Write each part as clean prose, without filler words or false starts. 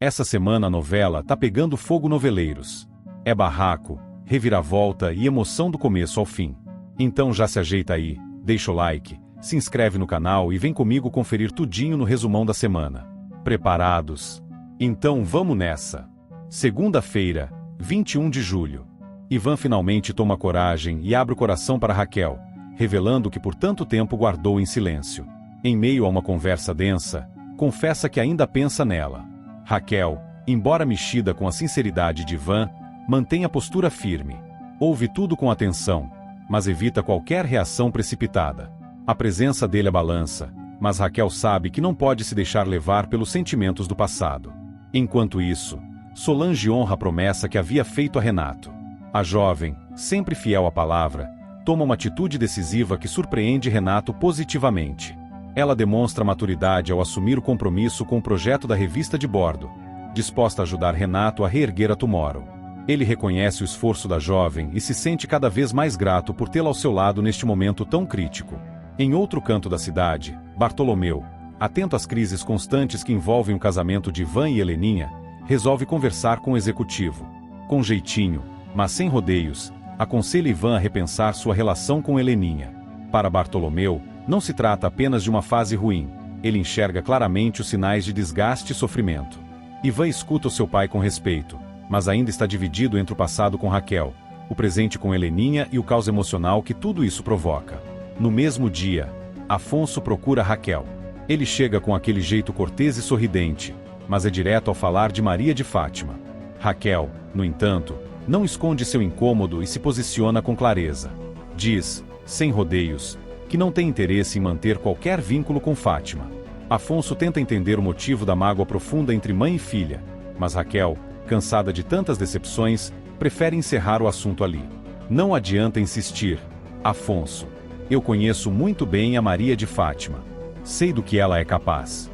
Essa semana a novela tá pegando fogo noveleiros. É barraco, reviravolta e emoção do começo ao fim. Então já se ajeita aí, deixa o like, se inscreve no canal e vem comigo conferir tudinho no resumão da semana. Preparados? Então vamos nessa! Segunda-feira, 21 de julho. Ivan finalmente toma coragem e abre o coração para Raquel, revelando o que por tanto tempo guardou em silêncio. Em meio a uma conversa densa, confessa que ainda pensa nela. Raquel, embora mexida com a sinceridade de Ivan, mantém a postura firme. Ouve tudo com atenção, mas evita qualquer reação precipitada. A presença dele a balança, mas Raquel sabe que não pode se deixar levar pelos sentimentos do passado. Enquanto isso, Solange honra a promessa que havia feito a Renato. A jovem, sempre fiel à palavra, toma uma atitude decisiva que surpreende Renato positivamente. Ela demonstra maturidade ao assumir o compromisso com o projeto da revista de bordo, disposta a ajudar Renato a reerguer a Tomorrow. Ele reconhece o esforço da jovem e se sente cada vez mais grato por tê-la ao seu lado neste momento tão crítico. Em outro canto da cidade, Bartolomeu, atento às crises constantes que envolvem o casamento de Ivan e Heleninha, resolve conversar com o executivo. Com jeitinho, mas sem rodeios, aconselha Ivan a repensar sua relação com Heleninha. Para Bartolomeu, não se trata apenas de uma fase ruim, ele enxerga claramente os sinais de desgaste e sofrimento. Ivan escuta o seu pai com respeito, mas ainda está dividido entre o passado com Raquel, o presente com Heleninha e o caos emocional que tudo isso provoca. No mesmo dia, Afonso procura Raquel. Ele chega com aquele jeito cortês e sorridente, mas é direto ao falar de Maria de Fátima. Raquel, no entanto, não esconde seu incômodo e se posiciona com clareza. Diz, sem rodeios, que não tem interesse em manter qualquer vínculo com Fátima. Afonso tenta entender o motivo da mágoa profunda entre mãe e filha, mas Raquel, cansada de tantas decepções, prefere encerrar o assunto ali. Não adianta insistir. Afonso, eu conheço muito bem a Maria de Fátima. Sei do que ela é capaz.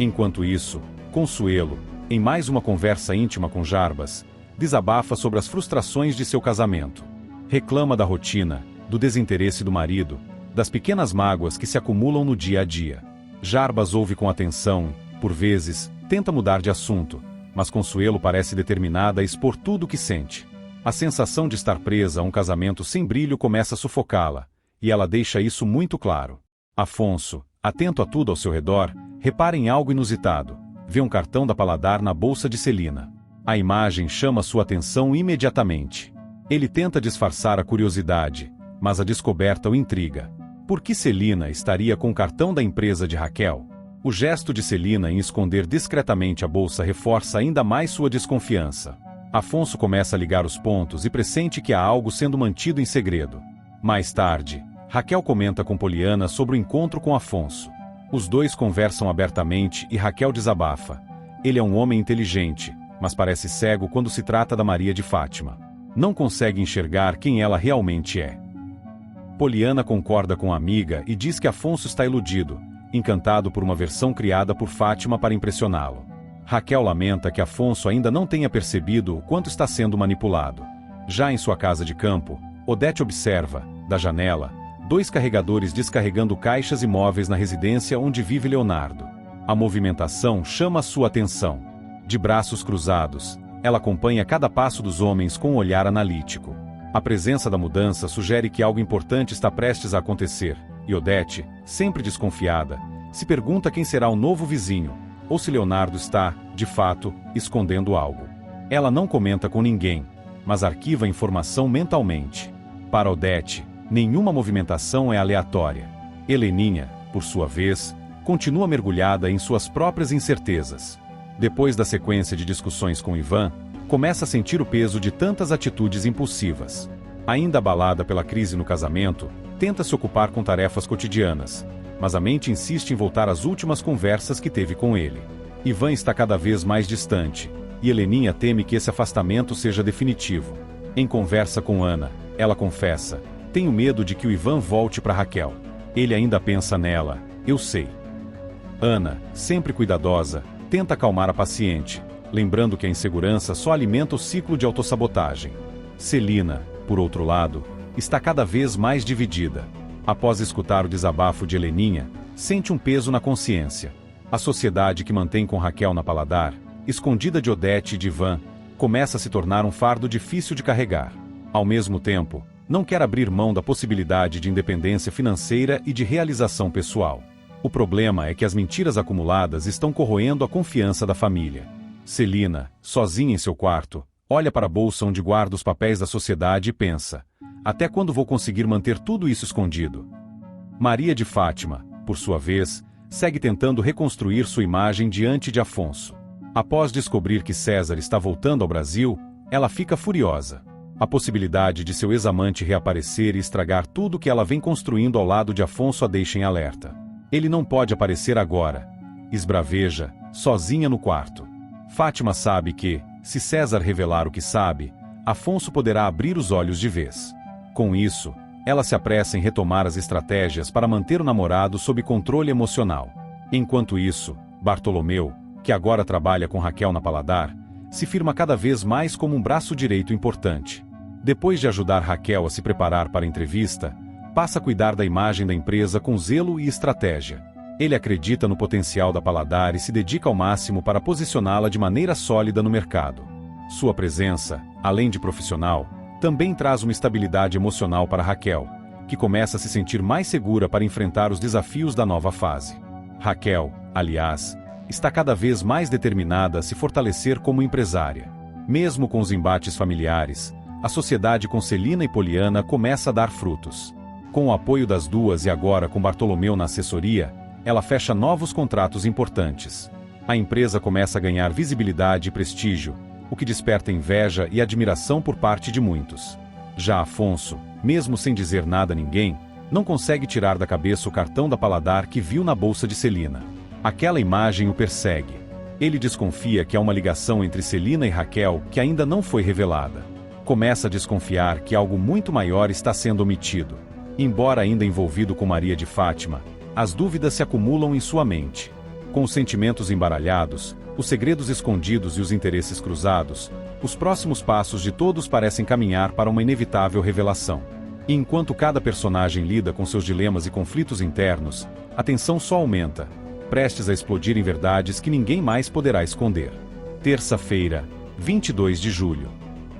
Enquanto isso, Consuelo, em mais uma conversa íntima com Jarbas, desabafa sobre as frustrações de seu casamento. Reclama da rotina, do desinteresse do marido, das pequenas mágoas que se acumulam no dia a dia. Jarbas ouve com atenção, por vezes, tenta mudar de assunto, mas Consuelo parece determinada a expor tudo o que sente. A sensação de estar presa a um casamento sem brilho começa a sufocá-la, e ela deixa isso muito claro. Afonso, atento a tudo ao seu redor, repara em algo inusitado. Vê um cartão da Paladar na bolsa de Celina. A imagem chama sua atenção imediatamente. Ele tenta disfarçar a curiosidade, mas a descoberta o intriga. Por que Celina estaria com o cartão da empresa de Raquel? O gesto de Celina em esconder discretamente a bolsa reforça ainda mais sua desconfiança. Afonso começa a ligar os pontos e pressente que há algo sendo mantido em segredo. Mais tarde, Raquel comenta com Poliana sobre o encontro com Afonso. Os dois conversam abertamente e Raquel desabafa. Ele é um homem inteligente, mas parece cego quando se trata da Maria de Fátima. Não consegue enxergar quem ela realmente é. Poliana concorda com a amiga e diz que Afonso está iludido, encantado por uma versão criada por Fátima para impressioná-lo. Raquel lamenta que Afonso ainda não tenha percebido o quanto está sendo manipulado. Já em sua casa de campo, Odete observa, da janela, dois carregadores descarregando caixas e móveis na residência onde vive Leonardo. A movimentação chama sua atenção. De braços cruzados, ela acompanha cada passo dos homens com um olhar analítico. A presença da mudança sugere que algo importante está prestes a acontecer, e Odete, sempre desconfiada, se pergunta quem será o novo vizinho, ou se Leonardo está, de fato, escondendo algo. Ela não comenta com ninguém, mas arquiva a informação mentalmente. Para Odete, nenhuma movimentação é aleatória. Heleninha, por sua vez, continua mergulhada em suas próprias incertezas. Depois da sequência de discussões com Ivan, começa a sentir o peso de tantas atitudes impulsivas. Ainda abalada pela crise no casamento, tenta se ocupar com tarefas cotidianas, mas a mente insiste em voltar às últimas conversas que teve com ele. Ivan está cada vez mais distante, e Heleninha teme que esse afastamento seja definitivo. Em conversa com Ana, ela confessa: tenho medo de que o Ivan volte para Raquel. Ele ainda pensa nela, eu sei. Ana, sempre cuidadosa, tenta acalmar a paciente, lembrando que a insegurança só alimenta o ciclo de autossabotagem. Celina, por outro lado, está cada vez mais dividida. Após escutar o desabafo de Heleninha, sente um peso na consciência. A sociedade que mantém com Raquel na Paladar escondida de Odete e de Ivan, começa a se tornar um fardo difícil de carregar. Ao mesmo tempo, não quer abrir mão da possibilidade de independência financeira e de realização pessoal. O problema é que as mentiras acumuladas estão corroendo a confiança da família. Celina, sozinha em seu quarto, olha para a bolsa onde guarda os papéis da sociedade e pensa: até quando vou conseguir manter tudo isso escondido? Maria de Fátima, por sua vez, segue tentando reconstruir sua imagem diante de Afonso. Após descobrir que César está voltando ao Brasil, ela fica furiosa. A possibilidade de seu ex-amante reaparecer e estragar tudo que ela vem construindo ao lado de Afonso a deixa em alerta. Ele não pode aparecer agora, esbraveja, sozinha no quarto. Fátima sabe que, se César revelar o que sabe, Afonso poderá abrir os olhos de vez. Com isso, ela se apressa em retomar as estratégias para manter o namorado sob controle emocional. Enquanto isso, Bartolomeu, que agora trabalha com Raquel na Paladar, se firma cada vez mais como um braço direito importante. Depois de ajudar Raquel a se preparar para a entrevista, passa a cuidar da imagem da empresa com zelo e estratégia. Ele acredita no potencial da Paladar e se dedica ao máximo para posicioná-la de maneira sólida no mercado. Sua presença, além de profissional, também traz uma estabilidade emocional para Raquel, que começa a se sentir mais segura para enfrentar os desafios da nova fase. Raquel, aliás, está cada vez mais determinada a se fortalecer como empresária. Mesmo com os embates familiares, a sociedade com Celina e Poliana começa a dar frutos. Com o apoio das duas e agora com Bartolomeu na assessoria, ela fecha novos contratos importantes. A empresa começa a ganhar visibilidade e prestígio, o que desperta inveja e admiração por parte de muitos. Já Afonso, mesmo sem dizer nada a ninguém, não consegue tirar da cabeça o cartão da Paladar que viu na bolsa de Celina. Aquela imagem o persegue. Ele desconfia que há uma ligação entre Celina e Raquel que ainda não foi revelada. Começa a desconfiar que algo muito maior está sendo omitido. Embora ainda envolvido com Maria de Fátima, as dúvidas se acumulam em sua mente. Com os sentimentos embaralhados, os segredos escondidos e os interesses cruzados, os próximos passos de todos parecem caminhar para uma inevitável revelação. E enquanto cada personagem lida com seus dilemas e conflitos internos, a tensão só aumenta, prestes a explodir em verdades que ninguém mais poderá esconder. Terça-feira, 22 de julho.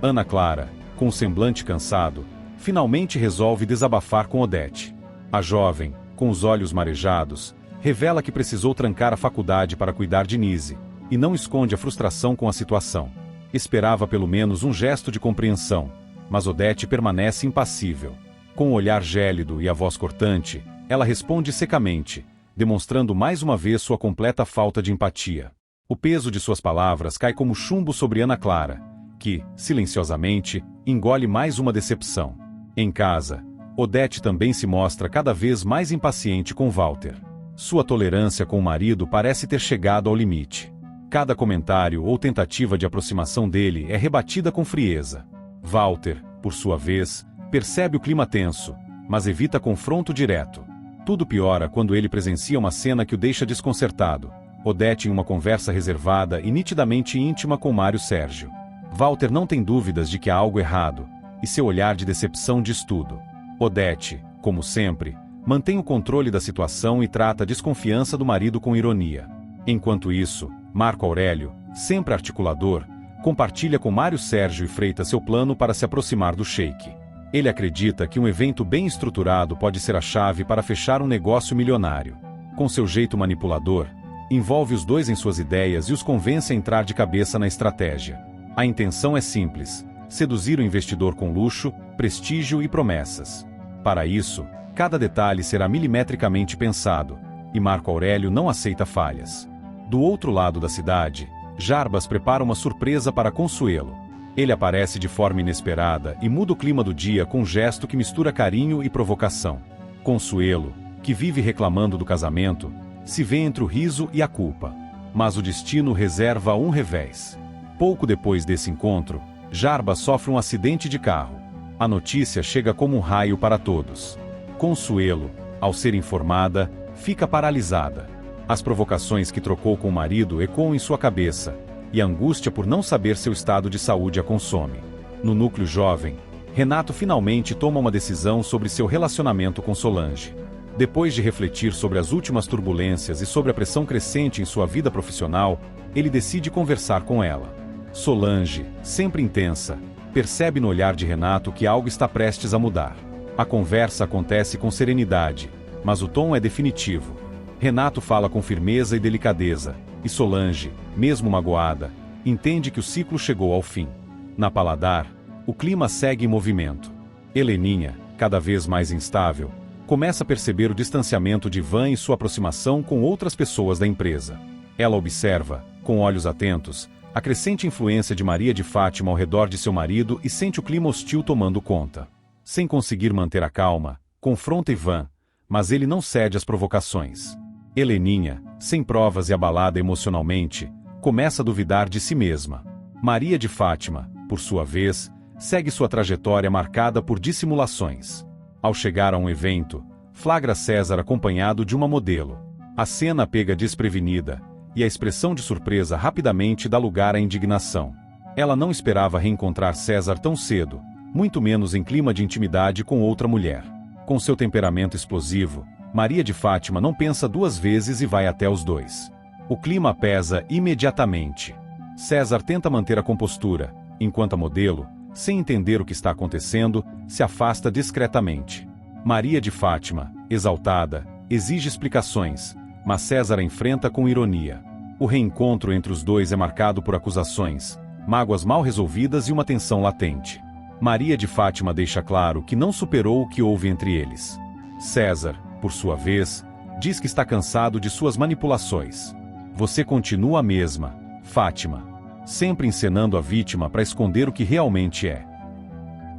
Ana Clara, com o semblante cansado, finalmente resolve desabafar com Odete. A jovem, com os olhos marejados, revela que precisou trancar a faculdade para cuidar de Nise, e não esconde a frustração com a situação. Esperava pelo menos um gesto de compreensão, mas Odete permanece impassível. Com o olhar gélido e a voz cortante, ela responde secamente, demonstrando mais uma vez sua completa falta de empatia. O peso de suas palavras cai como chumbo sobre Ana Clara, que, silenciosamente, engole mais uma decepção. Em casa, Odete também se mostra cada vez mais impaciente com Walter. Sua tolerância com o marido parece ter chegado ao limite. Cada comentário ou tentativa de aproximação dele é rebatida com frieza. Walter, por sua vez, percebe o clima tenso, mas evita confronto direto. Tudo piora quando ele presencia uma cena que o deixa desconcertado. Odete em uma conversa reservada e nitidamente íntima com Mário Sérgio. Walter não tem dúvidas de que há algo errado, e seu olhar de decepção diz tudo. Odete, como sempre, mantém o controle da situação e trata a desconfiança do marido com ironia. Enquanto isso, Marco Aurélio, sempre articulador, compartilha com Mário Sérgio e Freitas seu plano para se aproximar do sheik. Ele acredita que um evento bem estruturado pode ser a chave para fechar um negócio milionário. Com seu jeito manipulador, envolve os dois em suas ideias e os convence a entrar de cabeça na estratégia. A intenção é simples: seduzir o investidor com luxo, prestígio e promessas. Para isso, cada detalhe será milimetricamente pensado, e Marco Aurélio não aceita falhas. Do outro lado da cidade, Jarbas prepara uma surpresa para Consuelo. Ele aparece de forma inesperada e muda o clima do dia com um gesto que mistura carinho e provocação. Consuelo, que vive reclamando do casamento, se vê entre o riso e a culpa. Mas o destino reserva um revés. Pouco depois desse encontro, Jarbas sofre um acidente de carro. A notícia chega como um raio para todos. Consuelo, ao ser informada, fica paralisada. As provocações que trocou com o marido ecoam em sua cabeça, e a angústia por não saber seu estado de saúde a consome. No núcleo jovem, Renato finalmente toma uma decisão sobre seu relacionamento com Solange. Depois de refletir sobre as últimas turbulências e sobre a pressão crescente em sua vida profissional, ele decide conversar com ela. Solange, sempre intensa, percebe no olhar de Renato que algo está prestes a mudar. A conversa acontece com serenidade, mas o tom é definitivo. Renato fala com firmeza e delicadeza, e Solange, mesmo magoada, entende que o ciclo chegou ao fim. Na Paladar, o clima segue em movimento. Heleninha, cada vez mais instável, começa a perceber o distanciamento de Ivan e sua aproximação com outras pessoas da empresa. Ela observa, com olhos atentos, a crescente influência de Maria de Fátima ao redor de seu marido e sente o clima hostil tomando conta. Sem conseguir manter a calma, confronta Ivan, mas ele não cede às provocações. Heleninha, sem provas e abalada emocionalmente, começa a duvidar de si mesma. Maria de Fátima, por sua vez, segue sua trajetória marcada por dissimulações. Ao chegar a um evento, flagra César acompanhado de uma modelo. A cena pega desprevenida, e a expressão de surpresa rapidamente dá lugar à indignação. Ela não esperava reencontrar César tão cedo, muito menos em clima de intimidade com outra mulher. Com seu temperamento explosivo, Maria de Fátima não pensa duas vezes e vai até os dois. O clima pesa imediatamente. César tenta manter a compostura, enquanto a modelo, sem entender o que está acontecendo, se afasta discretamente. Maria de Fátima, exaltada, exige explicações, mas César a enfrenta com ironia. O reencontro entre os dois é marcado por acusações, mágoas mal resolvidas e uma tensão latente. Maria de Fátima deixa claro que não superou o que houve entre eles. César, por sua vez, diz que está cansado de suas manipulações. Você continua a mesma, Fátima, sempre encenando a vítima para esconder o que realmente é.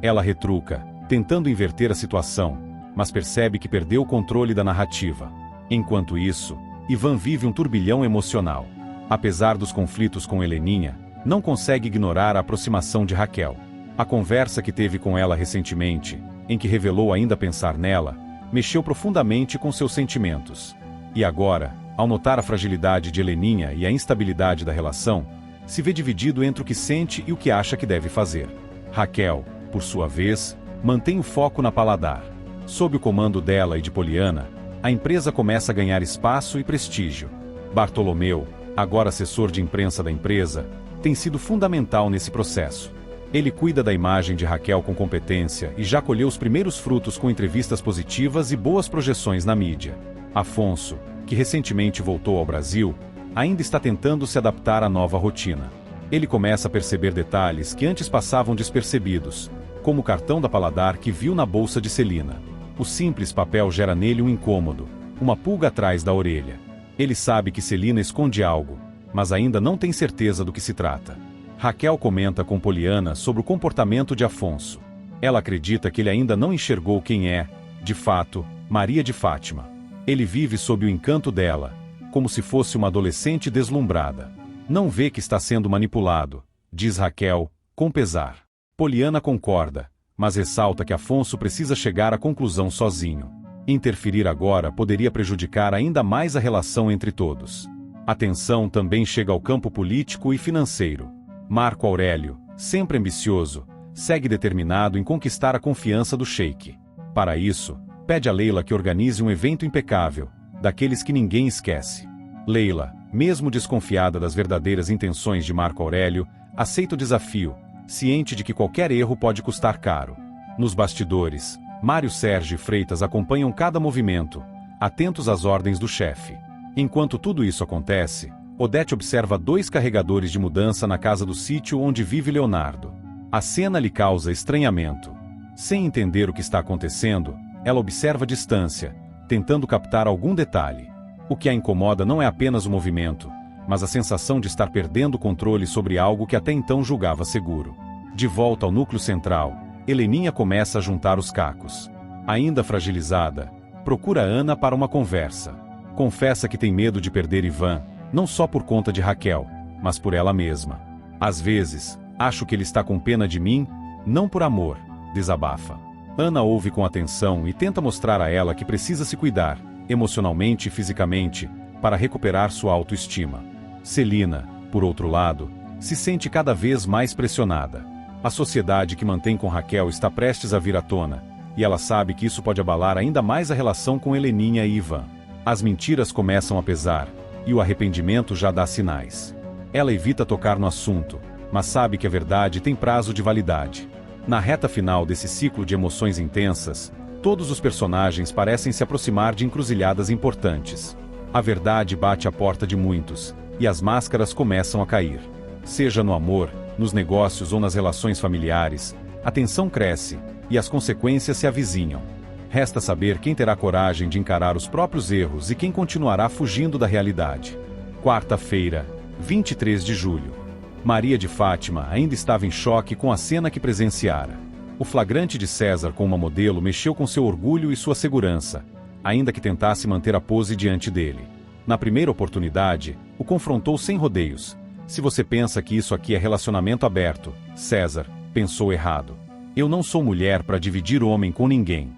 Ela retruca, tentando inverter a situação, mas percebe que perdeu o controle da narrativa. Enquanto isso, Ivan vive um turbilhão emocional. Apesar dos conflitos com Heleninha, não consegue ignorar a aproximação de Raquel. A conversa que teve com ela recentemente, em que revelou ainda pensar nela, mexeu profundamente com seus sentimentos. E agora, ao notar a fragilidade de Heleninha e a instabilidade da relação, se vê dividido entre o que sente e o que acha que deve fazer. Raquel, por sua vez, mantém o foco na Paladar. Sob o comando dela e de Poliana, a empresa começa a ganhar espaço e prestígio. Bartolomeu, agora assessor de imprensa da empresa, tem sido fundamental nesse processo. Ele cuida da imagem de Raquel com competência e já colheu os primeiros frutos com entrevistas positivas e boas projeções na mídia. Afonso, que recentemente voltou ao Brasil, ainda está tentando se adaptar à nova rotina. Ele começa a perceber detalhes que antes passavam despercebidos, como o cartão da Paladar que viu na bolsa de Celina. O simples papel gera nele um incômodo, uma pulga atrás da orelha. Ele sabe que Celina esconde algo, mas ainda não tem certeza do que se trata. Raquel comenta com Poliana sobre o comportamento de Afonso. Ela acredita que ele ainda não enxergou quem é, de fato, Maria de Fátima. Ele vive sob o encanto dela, como se fosse uma adolescente deslumbrada. Não vê que está sendo manipulado, diz Raquel, com pesar. Poliana concorda, mas ressalta que Afonso precisa chegar à conclusão sozinho. Interferir agora poderia prejudicar ainda mais a relação entre todos. A tensão também chega ao campo político e financeiro. Marco Aurélio, sempre ambicioso, segue determinado em conquistar a confiança do sheik. Para isso, pede a Leila que organize um evento impecável, daqueles que ninguém esquece. Leila, mesmo desconfiada das verdadeiras intenções de Marco Aurélio, aceita o desafio, ciente de que qualquer erro pode custar caro. Nos bastidores, Mário Sérgio e Freitas acompanham cada movimento, atentos às ordens do chefe. Enquanto tudo isso acontece, Odete observa 2 carregadores de mudança na casa do sítio onde vive Leonardo. A cena lhe causa estranhamento. Sem entender o que está acontecendo, ela observa a distância, tentando captar algum detalhe. O que a incomoda não é apenas o movimento, mas a sensação de estar perdendo o controle sobre algo que até então julgava seguro. De volta ao núcleo central, Heleninha começa a juntar os cacos. Ainda fragilizada, procura Ana para uma conversa. Confessa que tem medo de perder Ivan, não só por conta de Raquel, mas por ela mesma. Às vezes, acho que ele está com pena de mim, não por amor, desabafa. Ana ouve com atenção e tenta mostrar a ela que precisa se cuidar, emocionalmente e fisicamente, para recuperar sua autoestima. Celina, por outro lado, se sente cada vez mais pressionada. A sociedade que mantém com Raquel está prestes a vir à tona, e ela sabe que isso pode abalar ainda mais a relação com Heleninha e Ivan. As mentiras começam a pesar, e o arrependimento já dá sinais. Ela evita tocar no assunto, mas sabe que a verdade tem prazo de validade. Na reta final desse ciclo de emoções intensas, todos os personagens parecem se aproximar de encruzilhadas importantes. A verdade bate à porta de muitos, e as máscaras começam a cair. Seja no amor, nos negócios ou nas relações familiares, a tensão cresce, e as consequências se avizinham. Resta saber quem terá coragem de encarar os próprios erros e quem continuará fugindo da realidade. Quarta-feira, 23 de julho. Maria de Fátima ainda estava em choque com a cena que presenciara. O flagrante de César com uma modelo mexeu com seu orgulho e sua segurança, ainda que tentasse manter a pose diante dele. Na primeira oportunidade, o confrontou sem rodeios. Se você pensa que isso aqui é relacionamento aberto, César, pensou errado. Eu não sou mulher para dividir homem com ninguém.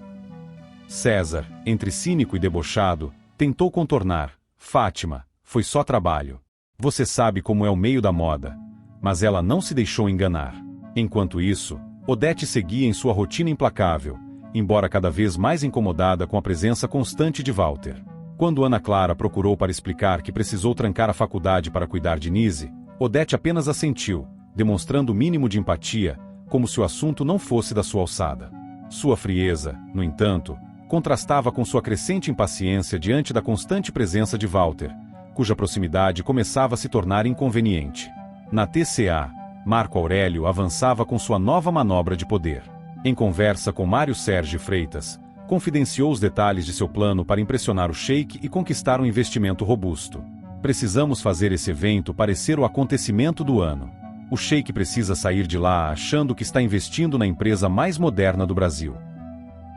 César, entre cínico e debochado, tentou contornar. Fátima, foi só trabalho. Você sabe como é o meio da moda. Mas ela não se deixou enganar. Enquanto isso, Odete seguia em sua rotina implacável, embora cada vez mais incomodada com a presença constante de Walter. Quando Ana Clara procurou para explicar que precisou trancar a faculdade para cuidar de Nise, Odete apenas assentiu, demonstrando o mínimo de empatia, como se o assunto não fosse da sua alçada. Sua frieza, no entanto, contrastava com sua crescente impaciência diante da constante presença de Walter, cuja proximidade começava a se tornar inconveniente. Na TCA, Marco Aurélio avançava com sua nova manobra de poder. Em conversa com Mário Sérgio Freitas, confidenciou os detalhes de seu plano para impressionar o sheik e conquistar um investimento robusto. Precisamos fazer esse evento parecer o acontecimento do ano. O sheik precisa sair de lá achando que está investindo na empresa mais moderna do Brasil.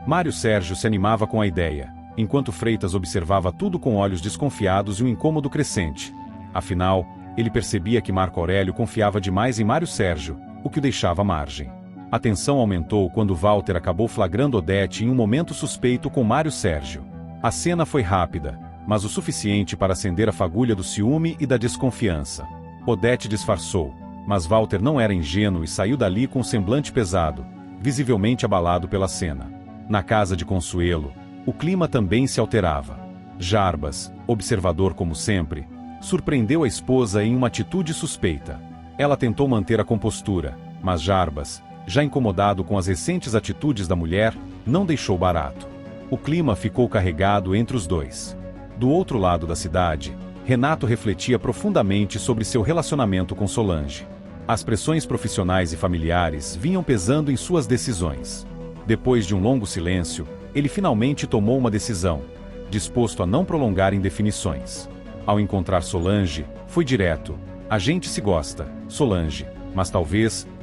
Mário Sérgio se animava com a ideia, enquanto Freitas observava tudo com olhos desconfiados e um incômodo crescente. Afinal, ele percebia que Marco Aurélio confiava demais em Mário Sérgio, o que o deixava à margem. A tensão aumentou quando Walter acabou flagrando Odete em um momento suspeito com Mário Sérgio. A cena foi rápida, mas o suficiente para acender a fagulha do ciúme e da desconfiança. Odete disfarçou, mas Walter não era ingênuo e saiu dali com um semblante pesado, visivelmente abalado pela cena. Na casa de Consuelo, o clima também se alterava. Jarbas, observador como sempre, surpreendeu a esposa em uma atitude suspeita. Ela tentou manter a compostura, mas Jarbas, já incomodado com as recentes atitudes da mulher, não deixou barato. O clima ficou carregado entre os dois. Do outro lado da cidade, Renato refletia profundamente sobre seu relacionamento com Solange. As pressões profissionais e familiares vinham pesando em suas decisões. Depois de um longo silêncio, ele finalmente tomou uma decisão, disposto a não prolongar indefinições. Ao encontrar Solange, foi direto. A gente se gosta, Solange, mas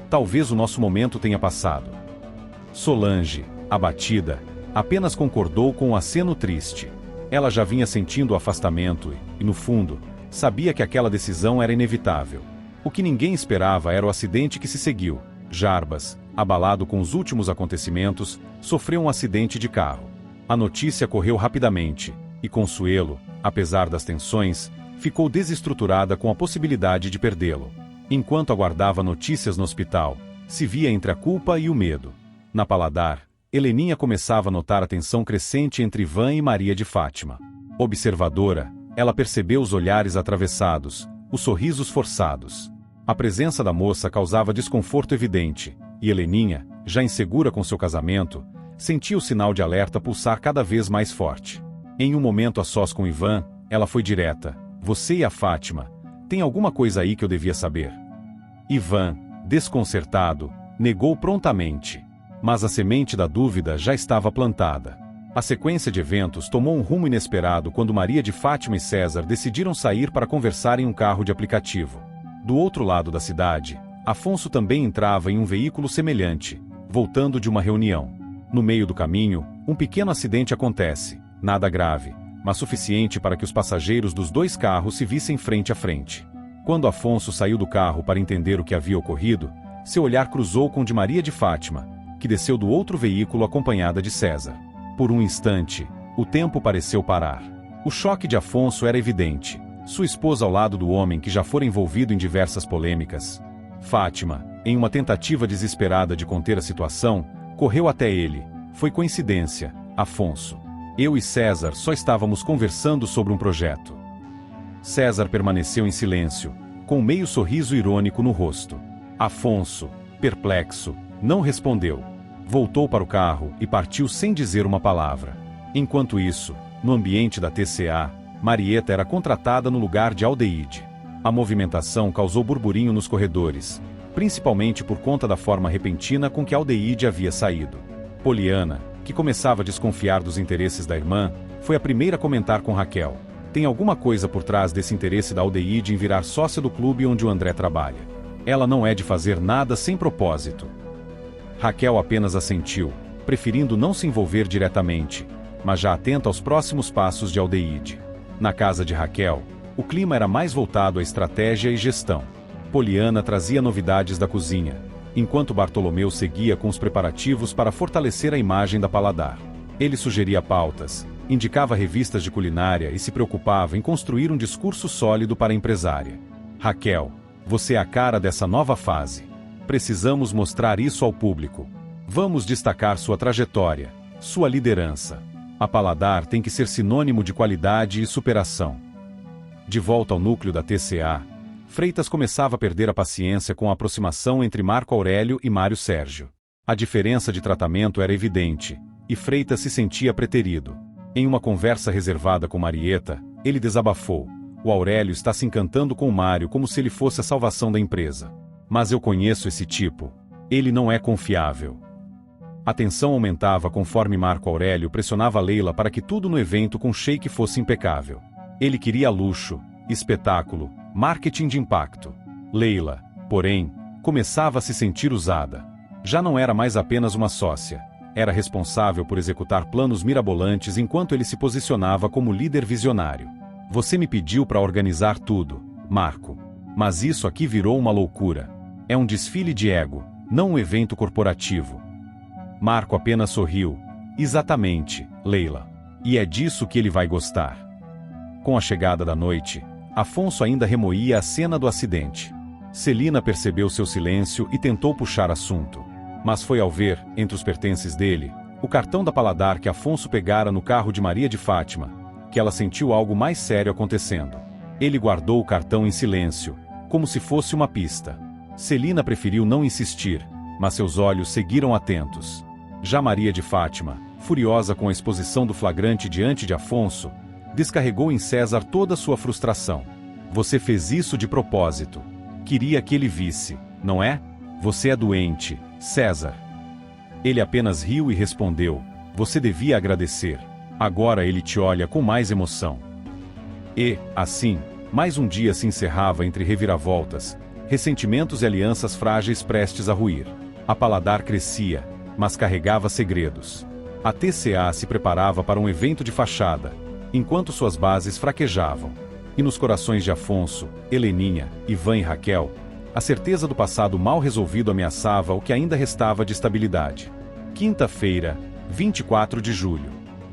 talvez o nosso momento tenha passado. Solange, abatida, apenas concordou com um aceno triste. Ela já vinha sentindo o afastamento e, no fundo, sabia que aquela decisão era inevitável. O que ninguém esperava era o acidente que se seguiu. Jarbas, abalado com os últimos acontecimentos, sofreu um acidente de carro. A notícia correu rapidamente, e Consuelo, apesar das tensões, ficou desestruturada com a possibilidade de perdê-lo. Enquanto aguardava notícias no hospital, se via entre a culpa e o medo. Na Paladar, Heleninha começava a notar a tensão crescente entre Ivan e Maria de Fátima. Observadora, ela percebeu os olhares atravessados, os sorrisos forçados. A presença da moça causava desconforto evidente, e Heleninha, já insegura com seu casamento, sentia o sinal de alerta pulsar cada vez mais forte. Em um momento a sós com Ivan, ela foi direta. Você e a Fátima, tem alguma coisa aí que eu devia saber? Ivan, desconcertado, negou prontamente. Mas a semente da dúvida já estava plantada. A sequência de eventos tomou um rumo inesperado quando Maria de Fátima e César decidiram sair para conversar em um carro de aplicativo. Do outro lado da cidade, Afonso também entrava em um veículo semelhante, voltando de uma reunião. No meio do caminho, um pequeno acidente acontece, nada grave, mas suficiente para que os passageiros dos dois carros se vissem frente a frente. Quando Afonso saiu do carro para entender o que havia ocorrido, seu olhar cruzou com o de Maria de Fátima, que desceu do outro veículo acompanhada de César. Por um instante, o tempo pareceu parar. O choque de Afonso era evidente, sua esposa ao lado do homem que já fora envolvido em diversas polêmicas. Fátima, em uma tentativa desesperada de conter a situação, correu até ele. Foi coincidência, Afonso. Eu e César só estávamos conversando sobre um projeto. César permaneceu em silêncio, com meio sorriso irônico no rosto. Afonso, perplexo, não respondeu. Voltou para o carro e partiu sem dizer uma palavra. Enquanto isso, no ambiente da TCA, Marieta era contratada no lugar de Aldeide. A movimentação causou burburinho nos corredores, principalmente por conta da forma repentina com que Aldeide havia saído. Poliana, que começava a desconfiar dos interesses da irmã, foi a primeira a comentar com Raquel. Tem alguma coisa por trás desse interesse da Aldeide em virar sócia do clube onde o André trabalha. Ela não é de fazer nada sem propósito. Raquel apenas assentiu, preferindo não se envolver diretamente, mas já atenta aos próximos passos de Aldeide. Na casa de Raquel, o clima era mais voltado à estratégia e gestão. Poliana trazia novidades da cozinha, enquanto Bartolomeu seguia com os preparativos para fortalecer a imagem da Paladar. Ele sugeria pautas, indicava revistas de culinária e se preocupava em construir um discurso sólido para a empresária. Raquel, você é a cara dessa nova fase. Precisamos mostrar isso ao público. Vamos destacar sua trajetória, sua liderança. A Paladar tem que ser sinônimo de qualidade e superação. De volta ao núcleo da TCA, Freitas começava a perder a paciência com a aproximação entre Marco Aurélio e Mário Sérgio. A diferença de tratamento era evidente, e Freitas se sentia preterido. Em uma conversa reservada com Marieta, ele desabafou: o Aurélio está se encantando com o Mário como se ele fosse a salvação da empresa. Mas eu conheço esse tipo. Ele não é confiável. A tensão aumentava conforme Marco Aurélio pressionava Leila para que tudo no evento com Sheik fosse impecável. Ele queria luxo, espetáculo, marketing de impacto. Leila, porém, começava a se sentir usada. Já não era mais apenas uma sócia. Era responsável por executar planos mirabolantes enquanto ele se posicionava como líder visionário. Você me pediu para organizar tudo, Marco. Mas isso aqui virou uma loucura. É um desfile de ego, não um evento corporativo. Marco apenas sorriu. Exatamente, Leila. E é disso que ele vai gostar. Com a chegada da noite, Afonso ainda remoía a cena do acidente. Celina percebeu seu silêncio e tentou puxar assunto. Mas foi ao ver, entre os pertences dele, o cartão da Paladar que Afonso pegara no carro de Maria de Fátima, que ela sentiu algo mais sério acontecendo. Ele guardou o cartão em silêncio, como se fosse uma pista. Celina preferiu não insistir, mas seus olhos seguiram atentos. Já Maria de Fátima, furiosa com a exposição do flagrante diante de Afonso, descarregou em César toda a sua frustração. Você fez isso de propósito. Queria que ele visse, não é? Você é doente, César. Ele apenas riu e respondeu: você devia agradecer. Agora ele te olha com mais emoção. E, assim, mais um dia se encerrava entre reviravoltas, ressentimentos e alianças frágeis prestes a ruir. A Paladar crescia, mas carregava segredos. A TCA se preparava para um evento de fachada, enquanto suas bases fraquejavam. E nos corações de Afonso, Heleninha, Ivan e Raquel, a certeza do passado mal resolvido ameaçava o que ainda restava de estabilidade. Quinta-feira, 24 de julho.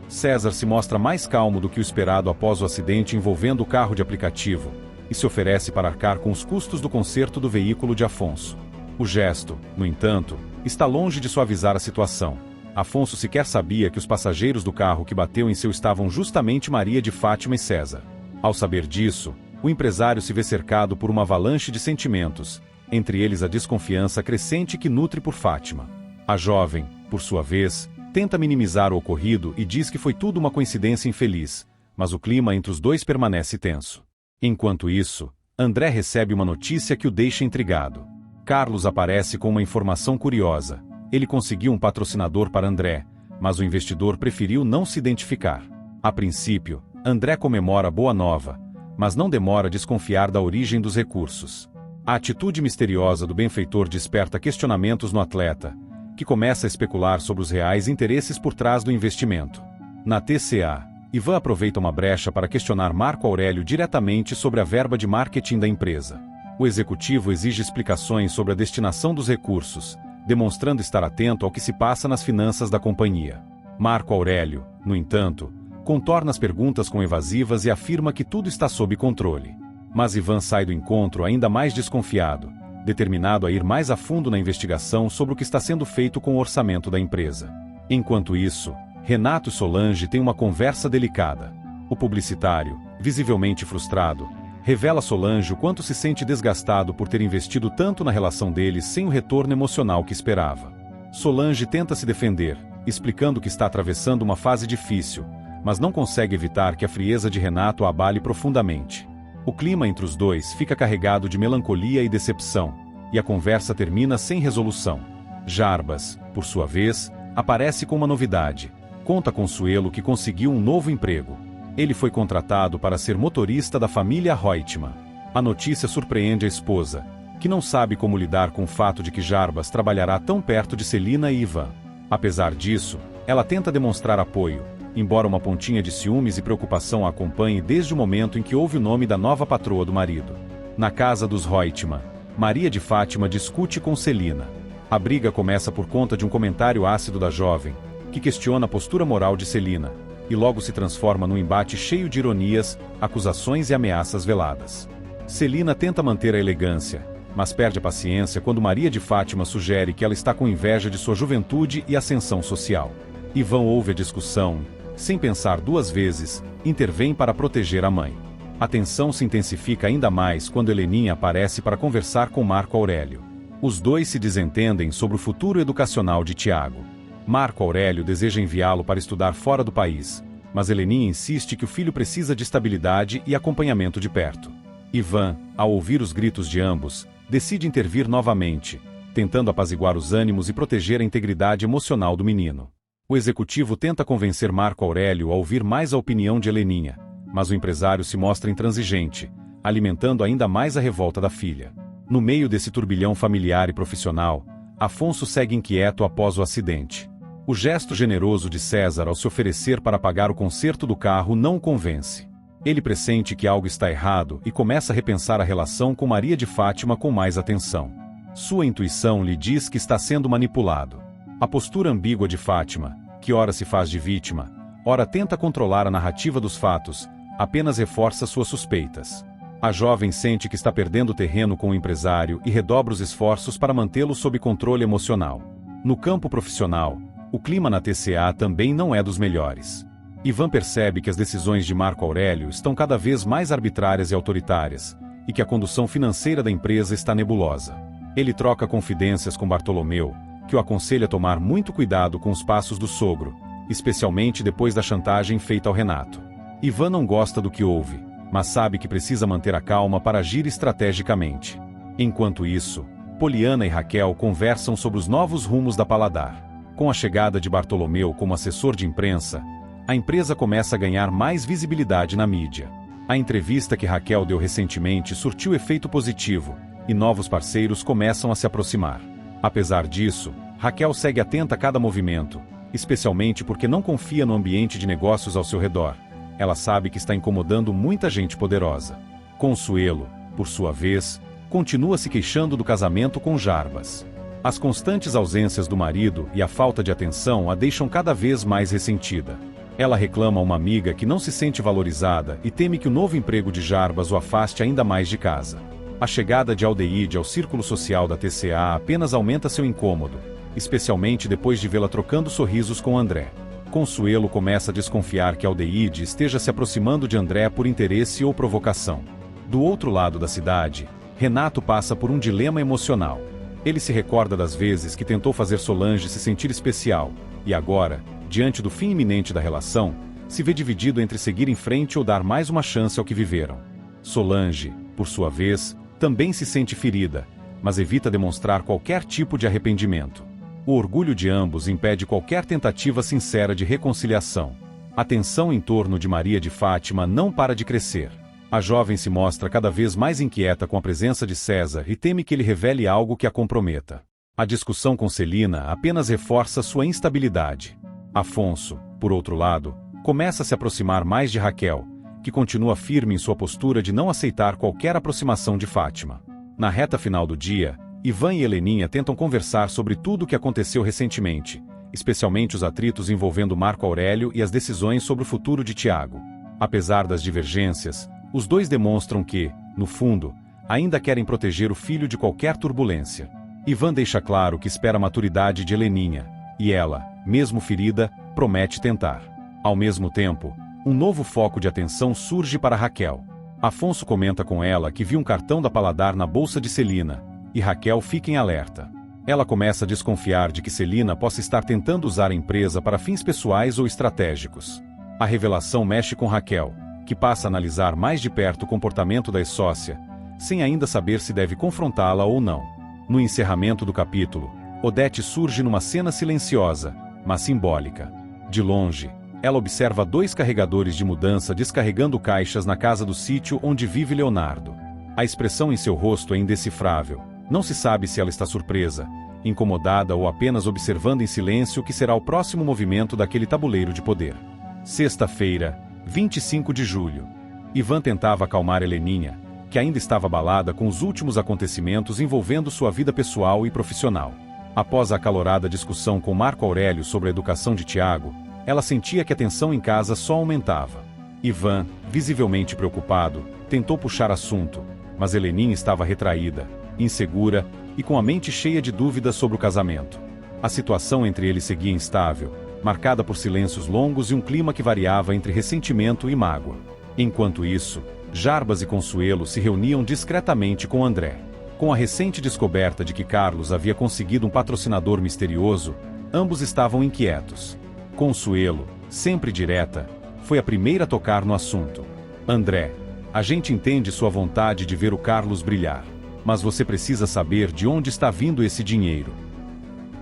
César se mostra mais calmo do que o esperado após o acidente envolvendo o carro de aplicativo, e se oferece para arcar com os custos do conserto do veículo de Afonso. O gesto, no entanto, está longe de suavizar a situação. Afonso sequer sabia que os passageiros do carro que bateu em seu estavam justamente Maria de Fátima e César. Ao saber disso, o empresário se vê cercado por uma avalanche de sentimentos, entre eles a desconfiança crescente que nutre por Fátima. A jovem, por sua vez, tenta minimizar o ocorrido e diz que foi tudo uma coincidência infeliz, mas o clima entre os dois permanece tenso. Enquanto isso, André recebe uma notícia que o deixa intrigado. Carlos aparece com uma informação curiosa. Ele conseguiu um patrocinador para André, mas o investidor preferiu não se identificar. A princípio, André comemora a boa nova, mas não demora a desconfiar da origem dos recursos. A atitude misteriosa do benfeitor desperta questionamentos no atleta, que começa a especular sobre os reais interesses por trás do investimento. Na TCA, Ivan aproveita uma brecha para questionar Marco Aurélio diretamente sobre a verba de marketing da empresa. O executivo exige explicações sobre a destinação dos recursos, demonstrando estar atento ao que se passa nas finanças da companhia. Marco Aurélio, no entanto, contorna as perguntas com evasivas e afirma que tudo está sob controle. Mas Ivan sai do encontro ainda mais desconfiado, determinado a ir mais a fundo na investigação sobre o que está sendo feito com o orçamento da empresa. Enquanto isso, Renato e Solange têm uma conversa delicada. O publicitário, visivelmente frustrado, Revela a Solange o quanto se sente desgastado por ter investido tanto na relação deles sem o retorno emocional que esperava. Solange tenta se defender, explicando que está atravessando uma fase difícil, mas não consegue evitar que a frieza de Renato a abale profundamente. O clima entre os dois fica carregado de melancolia e decepção, e a conversa termina sem resolução. Jarbas, por sua vez, aparece com uma novidade. Conta a Consuelo que conseguiu um novo emprego. Ele foi contratado para ser motorista da família Reutemann. A notícia surpreende a esposa, que não sabe como lidar com o fato de que Jarbas trabalhará tão perto de Celina e Ivan. Apesar disso, ela tenta demonstrar apoio, embora uma pontinha de ciúmes e preocupação a acompanhe desde o momento em que ouve o nome da nova patroa do marido. Na casa dos Reutemann, Maria de Fátima discute com Celina. A briga começa por conta de um comentário ácido da jovem, que questiona a postura moral de Celina, e logo se transforma num embate cheio de ironias, acusações e ameaças veladas. Celina tenta manter a elegância, mas perde a paciência quando Maria de Fátima sugere que ela está com inveja de sua juventude e ascensão social. Ivan ouve a discussão e, sem pensar duas vezes, intervém para proteger a mãe. A tensão se intensifica ainda mais quando Heleninha aparece para conversar com Marco Aurélio. Os dois se desentendem sobre o futuro educacional de Tiago. Marco Aurélio deseja enviá-lo para estudar fora do país, mas Heleninha insiste que o filho precisa de estabilidade e acompanhamento de perto. Ivan, ao ouvir os gritos de ambos, decide intervir novamente, tentando apaziguar os ânimos e proteger a integridade emocional do menino. O executivo tenta convencer Marco Aurélio a ouvir mais a opinião de Heleninha, mas o empresário se mostra intransigente, alimentando ainda mais a revolta da filha. No meio desse turbilhão familiar e profissional, Afonso segue inquieto após o acidente. O gesto generoso de César ao se oferecer para pagar o conserto do carro não o convence. Ele pressente que algo está errado e começa a repensar a relação com Maria de Fátima com mais atenção. Sua intuição lhe diz que está sendo manipulado. A postura ambígua de Fátima, que ora se faz de vítima, ora tenta controlar a narrativa dos fatos, apenas reforça suas suspeitas. A jovem sente que está perdendo terreno com o empresário e redobra os esforços para mantê-lo sob controle emocional. No campo profissional, o clima na TCA também não é dos melhores. Ivan percebe que as decisões de Marco Aurélio estão cada vez mais arbitrárias e autoritárias, e que a condução financeira da empresa está nebulosa. Ele troca confidências com Bartolomeu, que o aconselha a tomar muito cuidado com os passos do sogro, especialmente depois da chantagem feita ao Renato. Ivan não gosta do que ouve, mas sabe que precisa manter a calma para agir estrategicamente. Enquanto isso, Poliana e Raquel conversam sobre os novos rumos da Paladar. Com a chegada de Bartolomeu como assessor de imprensa, a empresa começa a ganhar mais visibilidade na mídia. A entrevista que Raquel deu recentemente surtiu efeito positivo, e novos parceiros começam a se aproximar. Apesar disso, Raquel segue atenta a cada movimento, especialmente porque não confia no ambiente de negócios ao seu redor. Ela sabe que está incomodando muita gente poderosa. Consuelo, por sua vez, continua se queixando do casamento com Jarbas. As constantes ausências do marido e a falta de atenção a deixam cada vez mais ressentida. Ela reclama a uma amiga que não se sente valorizada e teme que o novo emprego de Jarbas o afaste ainda mais de casa. A chegada de Aldeide ao círculo social da TCA apenas aumenta seu incômodo, especialmente depois de vê-la trocando sorrisos com André. Consuelo começa a desconfiar que Aldeide esteja se aproximando de André por interesse ou provocação. Do outro lado da cidade, Renato passa por um dilema emocional. Ele se recorda das vezes que tentou fazer Solange se sentir especial, e agora, diante do fim iminente da relação, se vê dividido entre seguir em frente ou dar mais uma chance ao que viveram. Solange, por sua vez, também se sente ferida, mas evita demonstrar qualquer tipo de arrependimento. O orgulho de ambos impede qualquer tentativa sincera de reconciliação. A tensão em torno de Maria de Fátima não para de crescer. A jovem se mostra cada vez mais inquieta com a presença de César e teme que ele revele algo que a comprometa. A discussão com Celina apenas reforça sua instabilidade. Afonso, por outro lado, começa a se aproximar mais de Raquel, que continua firme em sua postura de não aceitar qualquer aproximação de Fátima. Na reta final do dia, Ivan e Heleninha tentam conversar sobre tudo o que aconteceu recentemente, especialmente os atritos envolvendo Marco Aurélio e as decisões sobre o futuro de Tiago. Apesar das divergências, os dois demonstram que, no fundo, ainda querem proteger o filho de qualquer turbulência. Ivan deixa claro que espera a maturidade de Heleninha, e ela, mesmo ferida, promete tentar. Ao mesmo tempo, um novo foco de atenção surge para Raquel. Afonso comenta com ela que viu um cartão da Paladar na bolsa de Celina, e Raquel fica em alerta. Ela começa a desconfiar de que Celina possa estar tentando usar a empresa para fins pessoais ou estratégicos. A revelação mexe com Raquel, que passa a analisar mais de perto o comportamento da ex-sócia, sem ainda saber se deve confrontá-la ou não. No encerramento do capítulo, Odete surge numa cena silenciosa, mas simbólica. De longe, ela observa 2 carregadores de mudança descarregando caixas na casa do sítio onde vive Leonardo. A expressão em seu rosto é indecifrável. Não se sabe se ela está surpresa, incomodada ou apenas observando em silêncio o que será o próximo movimento daquele tabuleiro de poder. Sexta-feira, 25 de julho. Ivan tentava acalmar Heleninha, que ainda estava abalada com os últimos acontecimentos envolvendo sua vida pessoal e profissional. Após a acalorada discussão com Marco Aurélio sobre a educação de Tiago, ela sentia que a tensão em casa só aumentava. Ivan, visivelmente preocupado, tentou puxar assunto, mas Heleninha estava retraída, insegura e com a mente cheia de dúvidas sobre o casamento. A situação entre eles seguia instável, marcada por silêncios longos e um clima que variava entre ressentimento e mágoa. Enquanto isso, Jarbas e Consuelo se reuniam discretamente com André. Com a recente descoberta de que Carlos havia conseguido um patrocinador misterioso, ambos estavam inquietos. Consuelo, sempre direta, foi a primeira a tocar no assunto. André, a gente entende sua vontade de ver o Carlos brilhar, mas você precisa saber de onde está vindo esse dinheiro.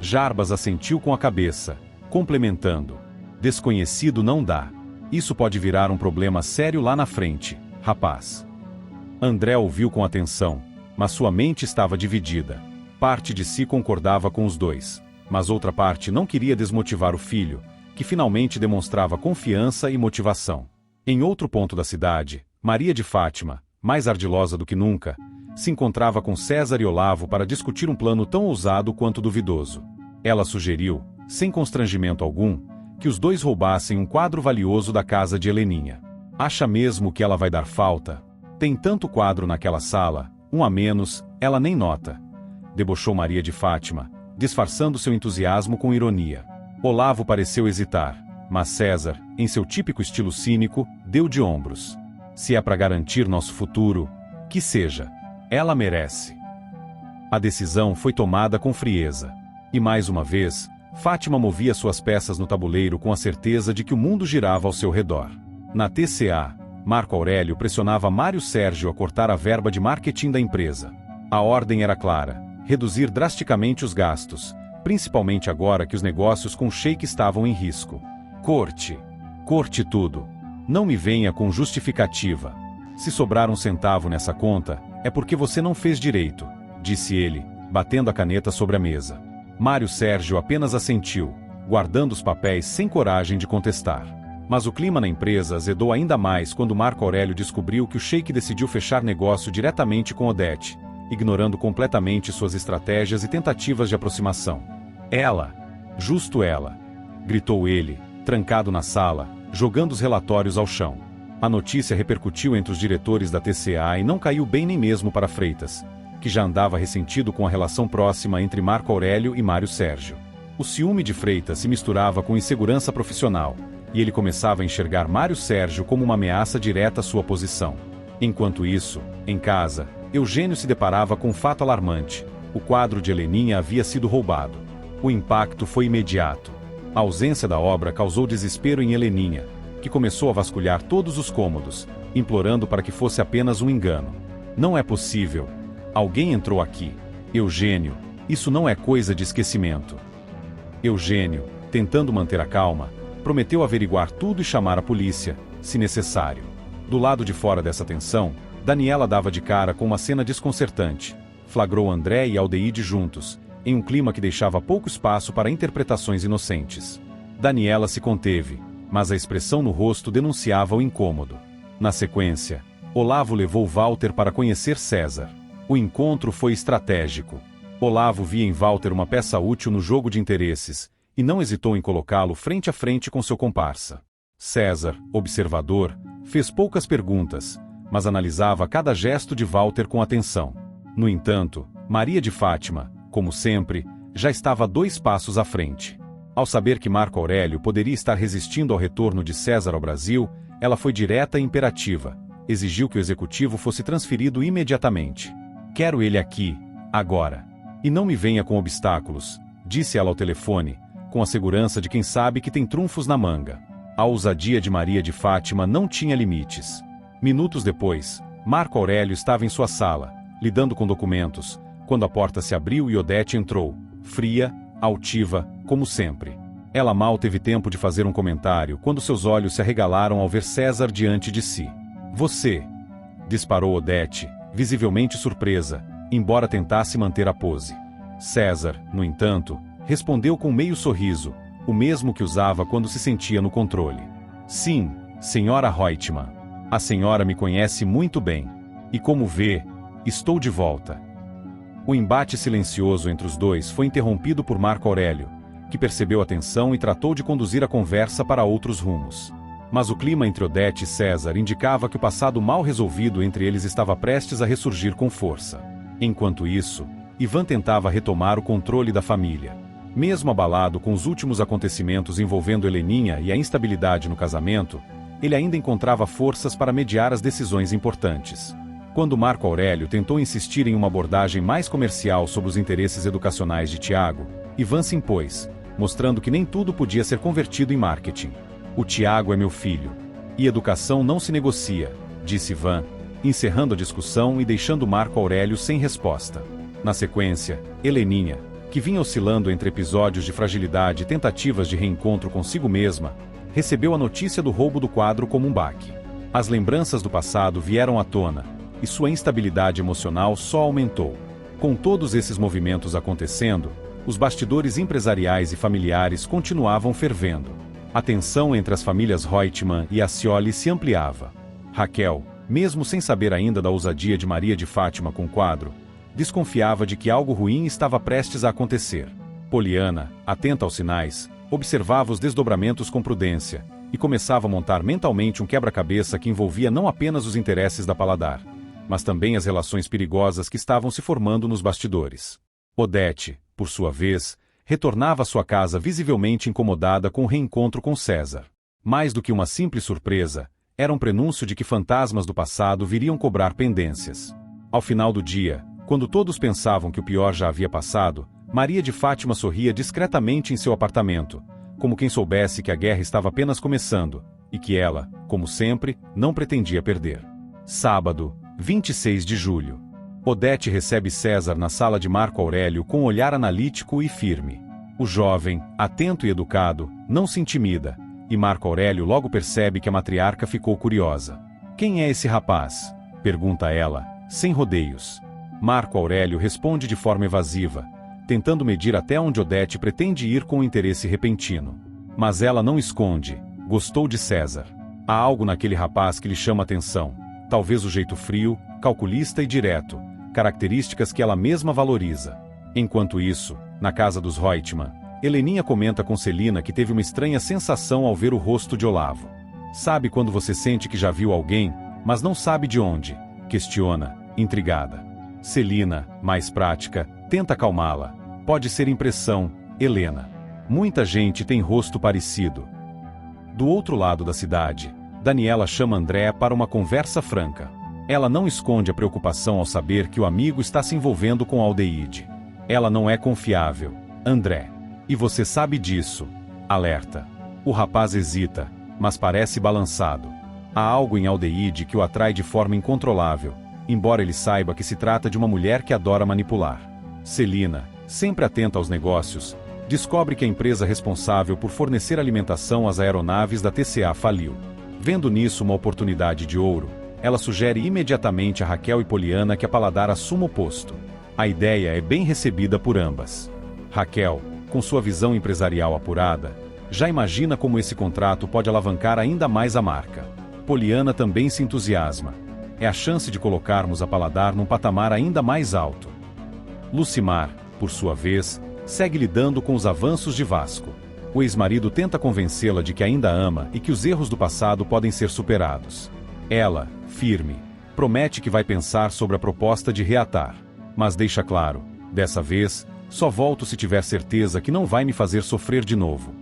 Jarbas assentiu com a cabeça, complementando. Desconhecido não dá. Isso pode virar um problema sério lá na frente, rapaz. André ouviu com atenção, mas sua mente estava dividida. Parte de si concordava com os dois, mas outra parte não queria desmotivar o filho, que finalmente demonstrava confiança e motivação. Em outro ponto da cidade, Maria de Fátima, mais ardilosa do que nunca, se encontrava com César e Olavo para discutir um plano tão ousado quanto duvidoso. Ela sugeriu, sem constrangimento algum, que os dois roubassem um quadro valioso da casa de Heleninha. Acha mesmo que ela vai dar falta? Tem tanto quadro naquela sala, um a menos, ela nem nota. Debochou Maria de Fátima, disfarçando seu entusiasmo com ironia. Olavo pareceu hesitar, mas César, em seu típico estilo cínico, deu de ombros. Se é para garantir nosso futuro, que seja. Ela merece. A decisão foi tomada com frieza. E mais uma vez, Fátima movia suas peças no tabuleiro com a certeza de que o mundo girava ao seu redor. Na TCA, Marco Aurélio pressionava Mário Sérgio a cortar a verba de marketing da empresa. A ordem era clara: reduzir drasticamente os gastos, principalmente agora que os negócios com o Sheik estavam em risco. Corte tudo. Não me venha com justificativa. Se sobrar um centavo nessa conta, é porque você não fez direito, disse ele, batendo a caneta sobre a mesa. Mário Sérgio apenas assentiu, guardando os papéis sem coragem de contestar. Mas o clima na empresa azedou ainda mais quando Marco Aurélio descobriu que o Sheik decidiu fechar negócio diretamente com Odete, ignorando completamente suas estratégias e tentativas de aproximação. Ela, justo ela, gritou ele, trancado na sala, jogando os relatórios ao chão. A notícia repercutiu entre os diretores da TCA e não caiu bem nem mesmo para Freitas, que já andava ressentido com a relação próxima entre Marco Aurélio e Mário Sérgio. O ciúme de Freitas se misturava com insegurança profissional, e ele começava a enxergar Mário Sérgio como uma ameaça direta à sua posição. Enquanto isso, em casa, Eugênio se deparava com um fato alarmante: o quadro de Heleninha havia sido roubado. O impacto foi imediato. A ausência da obra causou desespero em Heleninha, que começou a vasculhar todos os cômodos, implorando para que fosse apenas um engano. Não é possível. Alguém entrou aqui. Eugênio, isso não é coisa de esquecimento. Eugênio, tentando manter a calma, prometeu averiguar tudo e chamar a polícia, se necessário. Do lado de fora dessa tensão, Daniela dava de cara com uma cena desconcertante. Flagrou André e Aldeide juntos, em um clima que deixava pouco espaço para interpretações inocentes. Daniela se conteve, mas a expressão no rosto denunciava o incômodo. Na sequência, Olavo levou Walter para conhecer César. O encontro foi estratégico. Olavo via em Walter uma peça útil no jogo de interesses, e não hesitou em colocá-lo frente a frente com seu comparsa. César, observador, fez poucas perguntas, mas analisava cada gesto de Walter com atenção. No entanto, Maria de Fátima, como sempre, já estava 2 passos à frente. Ao saber que Marco Aurélio poderia estar resistindo ao retorno de César ao Brasil, ela foi direta e imperativa: exigiu que o executivo fosse transferido imediatamente. Quero ele aqui, agora. E não me venha com obstáculos, disse ela ao telefone, com a segurança de quem sabe que tem trunfos na manga. A ousadia de Maria de Fátima não tinha limites. Minutos depois, Marco Aurélio estava em sua sala, lidando com documentos, quando a porta se abriu e Odete entrou, fria, altiva, como sempre. Ela mal teve tempo de fazer um comentário quando seus olhos se arregalaram ao ver César diante de si. Você! Disparou Odete, visivelmente surpresa, embora tentasse manter a pose. César, no entanto, respondeu com meio sorriso, o mesmo que usava quando se sentia no controle. Sim, senhora Reutemann. A senhora me conhece muito bem. E como vê, estou de volta. O embate silencioso entre os dois foi interrompido por Marco Aurélio, que percebeu a tensão e tratou de conduzir a conversa para outros rumos. Mas o clima entre Odete e César indicava que o passado mal resolvido entre eles estava prestes a ressurgir com força. Enquanto isso, Ivan tentava retomar o controle da família. Mesmo abalado com os últimos acontecimentos envolvendo Heleninha e a instabilidade no casamento, ele ainda encontrava forças para mediar as decisões importantes. Quando Marco Aurélio tentou insistir em uma abordagem mais comercial sobre os interesses educacionais de Tiago, Ivan se impôs, mostrando que nem tudo podia ser convertido em marketing. O Tiago é meu filho. E educação não se negocia, disse Ivan, encerrando a discussão e deixando Marco Aurélio sem resposta. Na sequência, Heleninha, que vinha oscilando entre episódios de fragilidade e tentativas de reencontro consigo mesma, recebeu a notícia do roubo do quadro como um baque. As lembranças do passado vieram à tona, e sua instabilidade emocional só aumentou. Com todos esses movimentos acontecendo, os bastidores empresariais e familiares continuavam fervendo. A tensão entre as famílias Reutemann e Accioli se ampliava. Raquel, mesmo sem saber ainda da ousadia de Maria de Fátima com o quadro, desconfiava de que algo ruim estava prestes a acontecer. Poliana, atenta aos sinais, observava os desdobramentos com prudência e começava a montar mentalmente um quebra-cabeça que envolvia não apenas os interesses da Paladar, mas também as relações perigosas que estavam se formando nos bastidores. Odete, por sua vez, retornava à sua casa visivelmente incomodada com o reencontro com César. Mais do que uma simples surpresa, era um prenúncio de que fantasmas do passado viriam cobrar pendências. Ao final do dia, quando todos pensavam que o pior já havia passado, Maria de Fátima sorria discretamente em seu apartamento, como quem soubesse que a guerra estava apenas começando, e que ela, como sempre, não pretendia perder. Sábado, 26 de julho. Odete recebe César na sala de Marco Aurélio com um olhar analítico e firme. O jovem, atento e educado, não se intimida, e Marco Aurélio logo percebe que a matriarca ficou curiosa. Quem é esse rapaz? Pergunta ela, sem rodeios. Marco Aurélio responde de forma evasiva, tentando medir até onde Odete pretende ir com um interesse repentino. Mas ela não esconde, gostou de César. Há algo naquele rapaz que lhe chama atenção, talvez o jeito frio, calculista e direto, características que ela mesma valoriza. Enquanto isso, na casa dos Reutemann, Heleninha comenta com Celina que teve uma estranha sensação ao ver o rosto de Olavo. Sabe quando você sente que já viu alguém, mas não sabe de onde? Questiona, intrigada. Celina, mais prática, tenta acalmá-la. Pode ser impressão, Helena. Muita gente tem rosto parecido. Do outro lado da cidade, Daniela chama André para uma conversa franca. Ela não esconde a preocupação ao saber que o amigo está se envolvendo com Aldeide. Ela não é confiável, André. E você sabe disso, alerta. O rapaz hesita, mas parece balançado. Há algo em Aldeide que o atrai de forma incontrolável, embora ele saiba que se trata de uma mulher que adora manipular. Celina, sempre atenta aos negócios, descobre que a empresa responsável por fornecer alimentação às aeronaves da TCA faliu. Vendo nisso uma oportunidade de ouro, ela sugere imediatamente a Raquel e Poliana que a Paladar assuma o posto. A ideia é bem recebida por ambas. Raquel, com sua visão empresarial apurada, já imagina como esse contrato pode alavancar ainda mais a marca. Poliana também se entusiasma. É a chance de colocarmos a Paladar num patamar ainda mais alto. Lucimar, por sua vez, segue lidando com os avanços de Vasco. O ex-marido tenta convencê-la de que ainda ama e que os erros do passado podem ser superados. Ela, firme, promete que vai pensar sobre a proposta de reatar, mas deixa claro, dessa vez, só volto se tiver certeza que não vai me fazer sofrer de novo.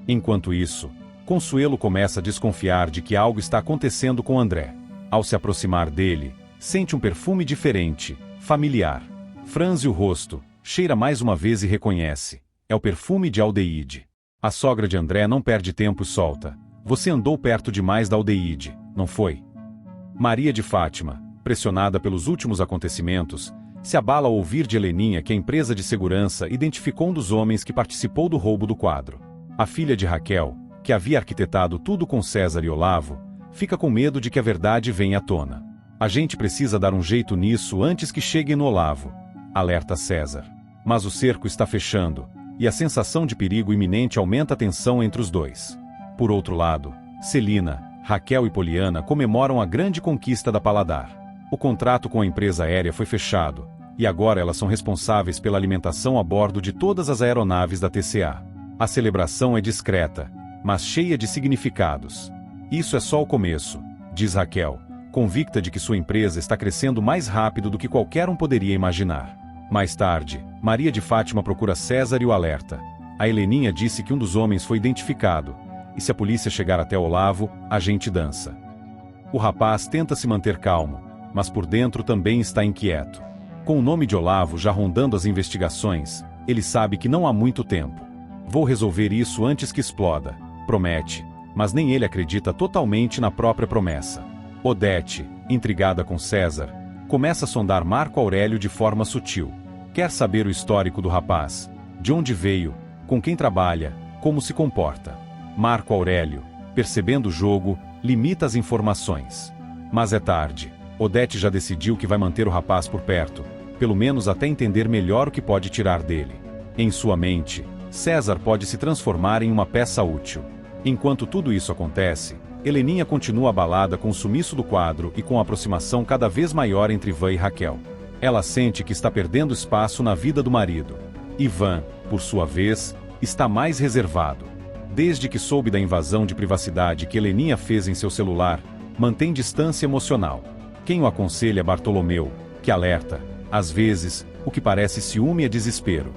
Enquanto isso, Consuelo começa a desconfiar de que algo está acontecendo com André. Ao se aproximar dele, sente um perfume diferente, familiar. Franze o rosto, cheira mais uma vez e reconhece. É o perfume de Aldeide. A sogra de André não perde tempo e solta. Você andou perto demais da Aldeide, não foi? Maria de Fátima, pressionada pelos últimos acontecimentos, se abala ao ouvir de Heleninha que a empresa de segurança identificou um dos homens que participou do roubo do quadro. A filha de Raquel, que havia arquitetado tudo com César e Olavo, fica com medo de que a verdade venha à tona. A gente precisa dar um jeito nisso antes que cheguem no Olavo, alerta César. Mas o cerco está fechando, e a sensação de perigo iminente aumenta a tensão entre os dois. Por outro lado, Celina, Raquel e Poliana comemoram a grande conquista da Paladar. O contrato com a empresa aérea foi fechado, e agora elas são responsáveis pela alimentação a bordo de todas as aeronaves da TCA. A celebração é discreta, mas cheia de significados. Isso é só o começo, diz Raquel, convicta de que sua empresa está crescendo mais rápido do que qualquer um poderia imaginar. Mais tarde, Maria de Fátima procura César e o alerta. A Heleninha disse que um dos homens foi identificado, e se a polícia chegar até Olavo, a gente dança. O rapaz tenta se manter calmo, mas por dentro também está inquieto. Com o nome de Olavo já rondando as investigações, ele sabe que não há muito tempo. Vou resolver isso antes que exploda, promete, mas nem ele acredita totalmente na própria promessa. Odete, intrigada com César, começa a sondar Marco Aurélio de forma sutil. Quer saber o histórico do rapaz, de onde veio, com quem trabalha, como se comporta. Marco Aurélio, percebendo o jogo, limita as informações. Mas é tarde. Odete já decidiu que vai manter o rapaz por perto, pelo menos até entender melhor o que pode tirar dele. Em sua mente, César pode se transformar em uma peça útil. Enquanto tudo isso acontece, Heleninha continua abalada com o sumiço do quadro e com a aproximação cada vez maior entre Ivan e Raquel. Ela sente que está perdendo espaço na vida do marido. Ivan, por sua vez, está mais reservado. Desde que soube da invasão de privacidade que Heleninha fez em seu celular, mantém distância emocional. Quem o aconselha é Bartolomeu, que alerta, às vezes, o que parece ciúme é desespero.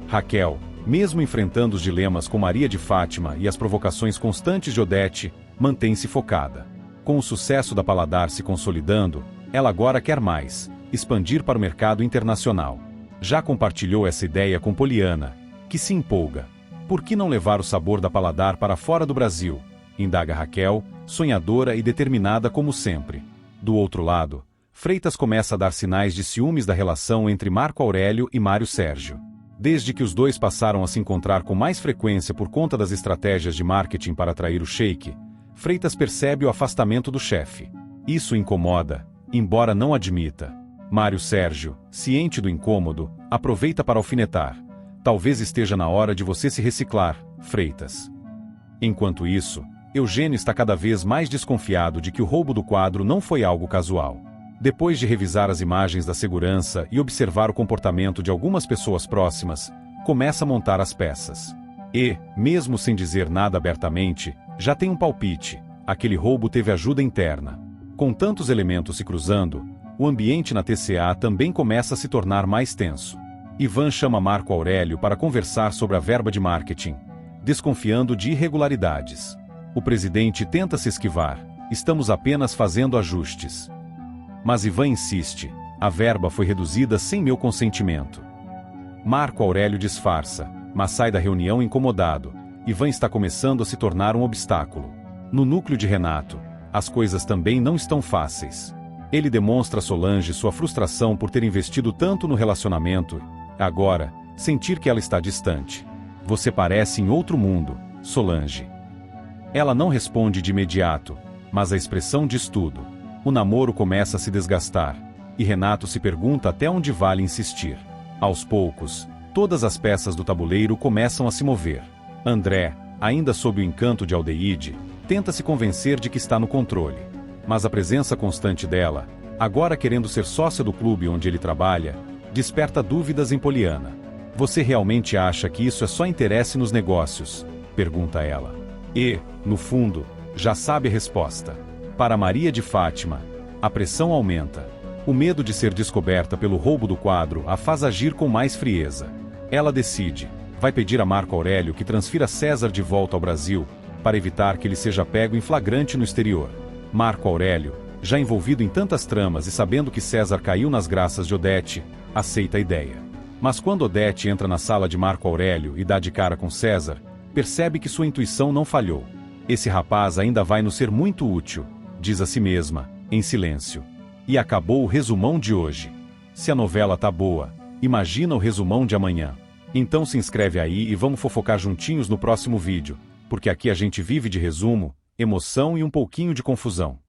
Raquel, mesmo enfrentando os dilemas com Maria de Fátima e as provocações constantes de Odete, mantém-se focada. Com o sucesso da Paladar se consolidando, ela agora quer mais, expandir para o mercado internacional. Já compartilhou essa ideia com Poliana, que se empolga. Por que não levar o sabor da Paladar para fora do Brasil? Indaga Raquel, sonhadora e determinada como sempre. Do outro lado, Freitas começa a dar sinais de ciúmes da relação entre Marco Aurélio e Mário Sérgio. Desde que os dois passaram a se encontrar com mais frequência por conta das estratégias de marketing para atrair o sheik, Freitas percebe o afastamento do chefe. Isso incomoda, embora não admita. Mário Sérgio, ciente do incômodo, aproveita para alfinetar. Talvez esteja na hora de você se reciclar, Freitas. Enquanto isso, Eugênio está cada vez mais desconfiado de que o roubo do quadro não foi algo casual. Depois de revisar as imagens da segurança e observar o comportamento de algumas pessoas próximas, começa a montar as peças. E, mesmo sem dizer nada abertamente, já tem um palpite: aquele roubo teve ajuda interna. Com tantos elementos se cruzando, o ambiente na TCA também começa a se tornar mais tenso. Ivan chama Marco Aurélio para conversar sobre a verba de marketing, desconfiando de irregularidades. O presidente tenta se esquivar: estamos apenas fazendo ajustes. Mas Ivan insiste: a verba foi reduzida sem meu consentimento. Marco Aurélio disfarça, mas sai da reunião incomodado. Ivan está começando a se tornar um obstáculo. No núcleo de Renato, as coisas também não estão fáceis. Ele demonstra a Solange sua frustração por ter investido tanto no relacionamento, agora, sentir que ela está distante. Você parece em outro mundo, Solange. Ela não responde de imediato, mas a expressão diz tudo. O namoro começa a se desgastar, e Renato se pergunta até onde vale insistir. Aos poucos, todas as peças do tabuleiro começam a se mover. André, ainda sob o encanto de Aldeide, tenta se convencer de que está no controle. Mas a presença constante dela, agora querendo ser sócia do clube onde ele trabalha, desperta dúvidas em Poliana. Você realmente acha que isso é só interesse nos negócios? Pergunta ela. E, no fundo, já sabe a resposta. Para Maria de Fátima, a pressão aumenta. O medo de ser descoberta pelo roubo do quadro a faz agir com mais frieza. Ela decide, vai pedir a Marco Aurélio que transfira César de volta ao Brasil, para evitar que ele seja pego em flagrante no exterior. Marco Aurélio, Já envolvido em tantas tramas e sabendo que César caiu nas graças de Odete, aceita a ideia. Mas quando Odete entra na sala de Marco Aurélio e dá de cara com César, percebe que sua intuição não falhou. Esse rapaz ainda vai nos ser muito útil, diz a si mesma, em silêncio. E acabou o resumão de hoje. Se a novela tá boa, imagina o resumão de amanhã. Então se inscreve aí e vamos fofocar juntinhos no próximo vídeo, porque aqui a gente vive de resumo, emoção e um pouquinho de confusão.